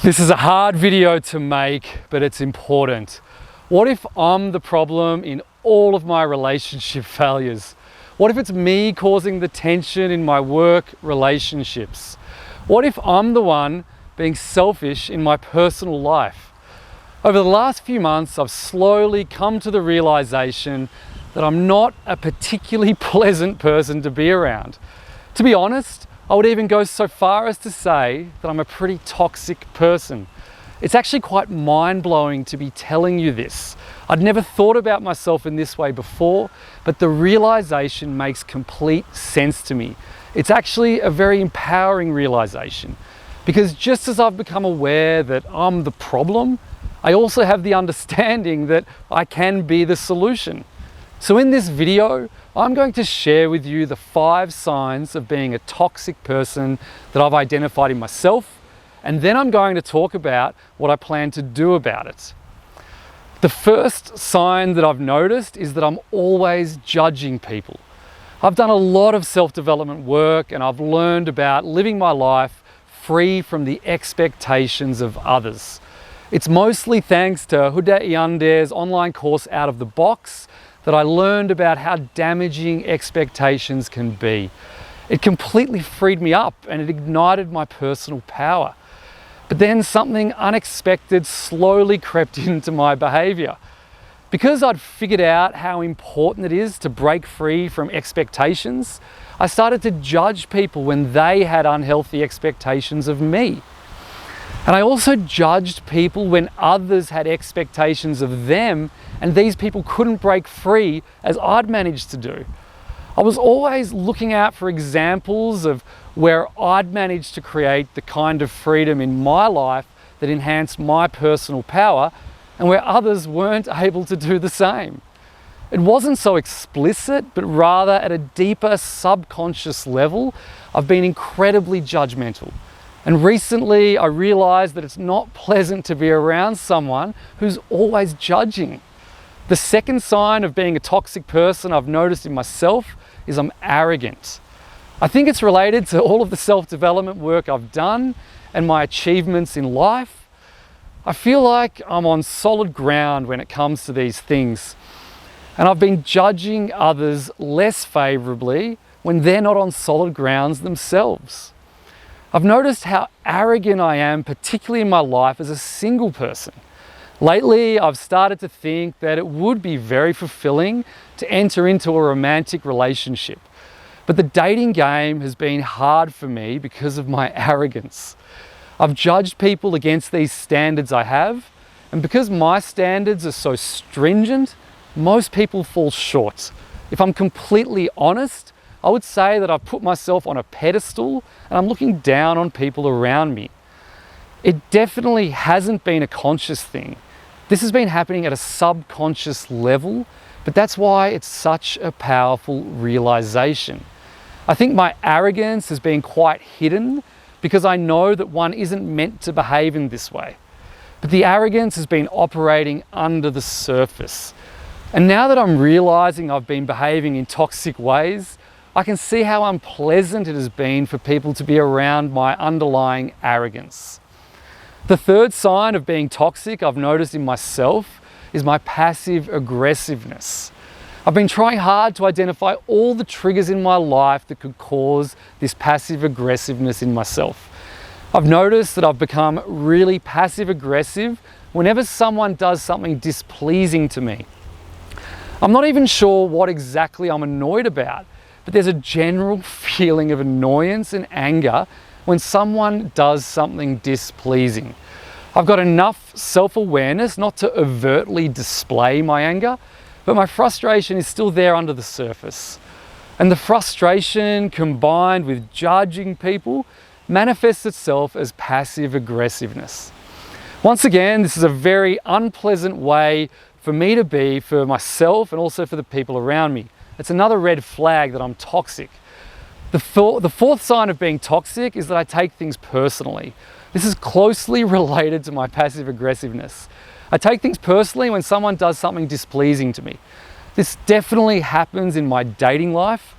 This is a hard video to make, but it's important. What if I'm the problem in all of my relationship failures? What if it's me causing the tension in my work relationships? What if I'm the one being selfish in my personal life? Over the last few months, I've slowly come to the realization that I'm not a particularly pleasant person to be around. To be honest, I would even go so far as to say that I'm a pretty toxic person. It's actually quite mind-blowing to be telling you this. I'd never thought about myself in this way before, but the realization makes complete sense to me. It's actually a very empowering realization, because just as I've become aware that I'm the problem, I also have the understanding that I can be the solution. So in this video, I'm going to share with you the 5 signs of being a toxic person that I've identified in myself, and then I'm going to talk about what I plan to do about it. The first sign that I've noticed is that I'm always judging people. I've done a lot of self-development work, and I've learned about living my life free from the expectations of others. It's mostly thanks to Huda Iyande's online course Out of the Box that I learned about how damaging expectations can be. It completely freed me up and it ignited my personal power. But then something unexpected slowly crept into my behavior. Because I'd figured out how important it is to break free from expectations, I started to judge people when they had unhealthy expectations of me. And I also judged people when others had expectations of them and these people couldn't break free as I'd managed to do. I was always looking out for examples of where I'd managed to create the kind of freedom in my life that enhanced my personal power and where others weren't able to do the same. It wasn't so explicit, but rather at a deeper subconscious level, I've been incredibly judgmental. And recently I realized that it's not pleasant to be around someone who's always judging. The second sign of being a toxic person I've noticed in myself is I'm arrogant. I think it's related to all of the self-development work I've done and my achievements in life. I feel like I'm on solid ground when it comes to these things. And I've been judging others less favorably when they're not on solid grounds themselves. I've noticed how arrogant I am, particularly in my life as a single person. Lately, I've started to think that it would be very fulfilling to enter into a romantic relationship. But the dating game has been hard for me because of my arrogance. I've judged people against these standards I have, and because my standards are so stringent, most people fall short. If I'm completely honest, I would say that I've put myself on a pedestal and I'm looking down on people around me. It definitely hasn't been a conscious thing. This has been happening at a subconscious level, but that's why it's such a powerful realization. I think my arrogance has been quite hidden because I know that one isn't meant to behave in this way. But the arrogance has been operating under the surface. And now that I'm realizing I've been behaving in toxic ways, I can see how unpleasant it has been for people to be around my underlying arrogance. The third sign of being toxic I've noticed in myself is my passive aggressiveness. I've been trying hard to identify all the triggers in my life that could cause this passive aggressiveness in myself. I've noticed that I've become really passive aggressive whenever someone does something displeasing to me. I'm not even sure what exactly I'm annoyed about, but there's a general feeling of annoyance and anger when someone does something displeasing. I've got enough self-awareness not to overtly display my anger, but my frustration is still there under the surface. And the frustration combined with judging people manifests itself as passive aggressiveness. Once again, this is a very unpleasant way for me to be for myself and also for the people around me. It's another red flag that I'm toxic. The fourth sign of being toxic is that I take things personally. This is closely related to my passive aggressiveness. I take things personally when someone does something displeasing to me. This definitely happens in my dating life.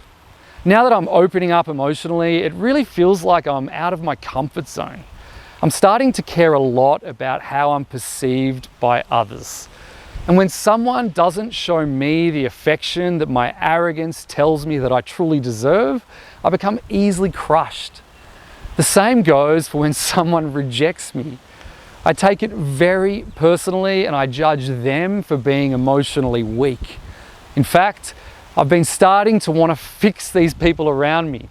Now that I'm opening up emotionally, it really feels like I'm out of my comfort zone. I'm starting to care a lot about how I'm perceived by others. And when someone doesn't show me the affection that my arrogance tells me that I truly deserve, I become easily crushed. The same goes for when someone rejects me. I take it very personally and I judge them for being emotionally weak. In fact, I've been starting to want to fix these people around me.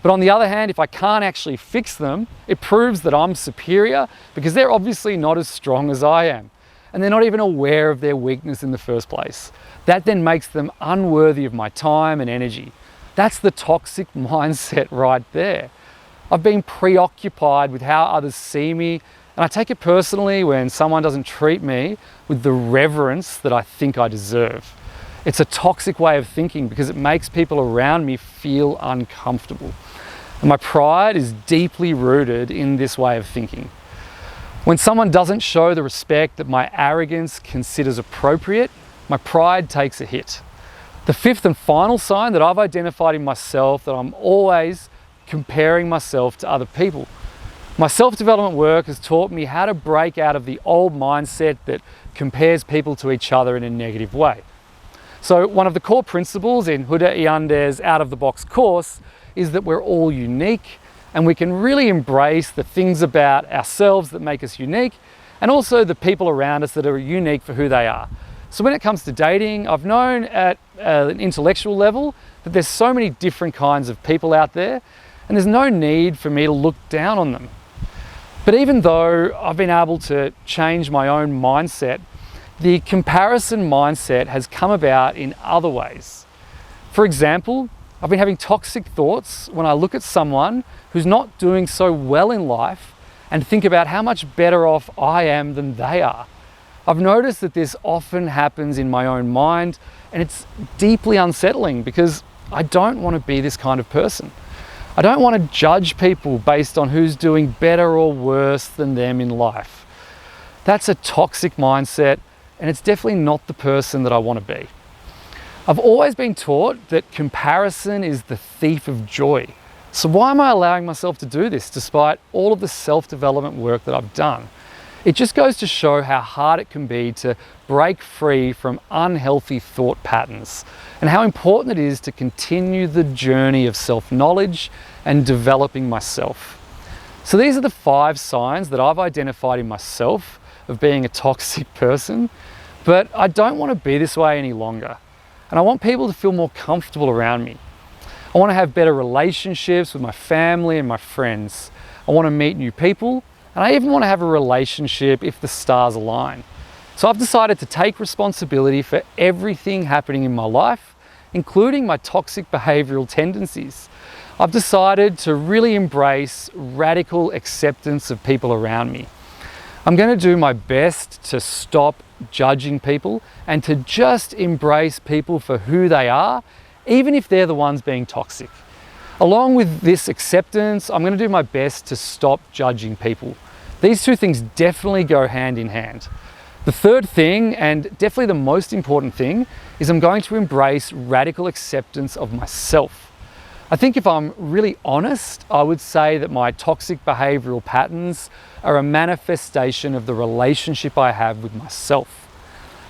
But on the other hand, if I can't actually fix them, it proves that I'm superior because they're obviously not as strong as I am. And they're not even aware of their weakness in the first place. That then makes them unworthy of my time and energy. That's the toxic mindset right there. I've been preoccupied with how others see me, and I take it personally when someone doesn't treat me with the reverence that I think I deserve. It's a toxic way of thinking because it makes people around me feel uncomfortable. And my pride is deeply rooted in this way of thinking. When someone doesn't show the respect that my arrogance considers appropriate, my pride takes a hit. The fifth and final sign that I've identified in myself that I'm always comparing myself to other people. My self-development work has taught me how to break out of the old mindset that compares people to each other in a negative way. So one of the core principles in Huda Iyande's Out of the Box course is that we're all unique and we can really embrace the things about ourselves that make us unique and also the people around us that are unique for who they are. So when it comes to dating, I've known at an intellectual level that there's so many different kinds of people out there and there's no need for me to look down on them. But even though I've been able to change my own mindset, the comparison mindset has come about in other ways. For example, I've been having toxic thoughts when I look at someone who's not doing so well in life and think about how much better off I am than they are. I've noticed that this often happens in my own mind and it's deeply unsettling because I don't want to be this kind of person. I don't want to judge people based on who's doing better or worse than them in life. That's a toxic mindset and it's definitely not the person that I want to be. I've always been taught that comparison is the thief of joy. So why am I allowing myself to do this despite all of the self-development work that I've done? It just goes to show how hard it can be to break free from unhealthy thought patterns and how important it is to continue the journey of self-knowledge and developing myself. So these are the 5 signs that I've identified in myself of being a toxic person, but I don't want to be this way any longer. And I want people to feel more comfortable around me. I want to have better relationships with my family and my friends. I want to meet new people, and I even want to have a relationship if the stars align. So I've decided to take responsibility for everything happening in my life, including my toxic behavioral tendencies. I've decided to really embrace radical acceptance of people around me. I'm going to do my best to stop judging people and to just embrace people for who they are, even if they're the ones being toxic. Along with this acceptance, I'm going to do my best to stop judging people. These 2 things definitely go hand in hand. The third thing, and definitely the most important thing, is I'm going to embrace radical acceptance of myself. I think if I'm really honest, I would say that my toxic behavioral patterns are a manifestation of the relationship I have with myself.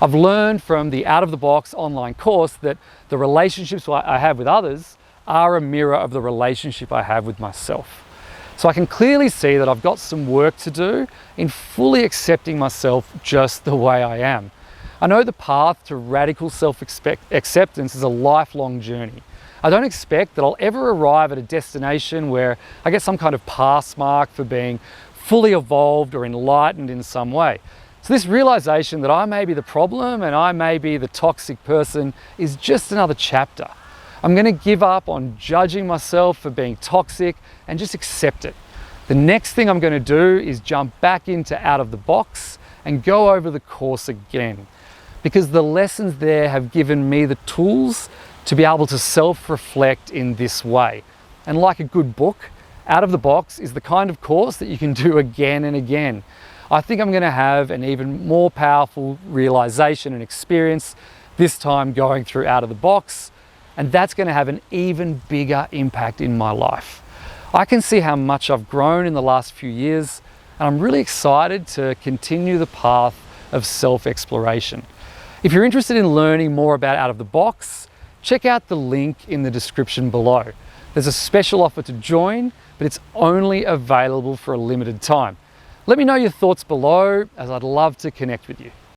I've learned from the Out of the Box online course that the relationships I have with others are a mirror of the relationship I have with myself. So I can clearly see that I've got some work to do in fully accepting myself just the way I am. I know the path to radical self-acceptance is a lifelong journey. I don't expect that I'll ever arrive at a destination where I get some kind of pass mark for being fully evolved or enlightened in some way. So this realization that I may be the problem and I may be the toxic person is just another chapter. I'm going to give up on judging myself for being toxic and just accept it. The next thing I'm going to do is jump back into Out of the Box and go over the course again, because the lessons there have given me the tools to be able to self-reflect in this way. And like a good book, Out of the Box is the kind of course that you can do again and again. I think I'm going to have an even more powerful realization and experience this time going through Out of the Box, and that's going to have an even bigger impact in my life. I can see how much I've grown in the last few years. and I'm really excited to continue the path of self-exploration. If you're interested in learning more about Out of the Box, check out the link in the description below. There's a special offer to join, but it's only available for a limited time. Let me know your thoughts below, as I'd love to connect with you.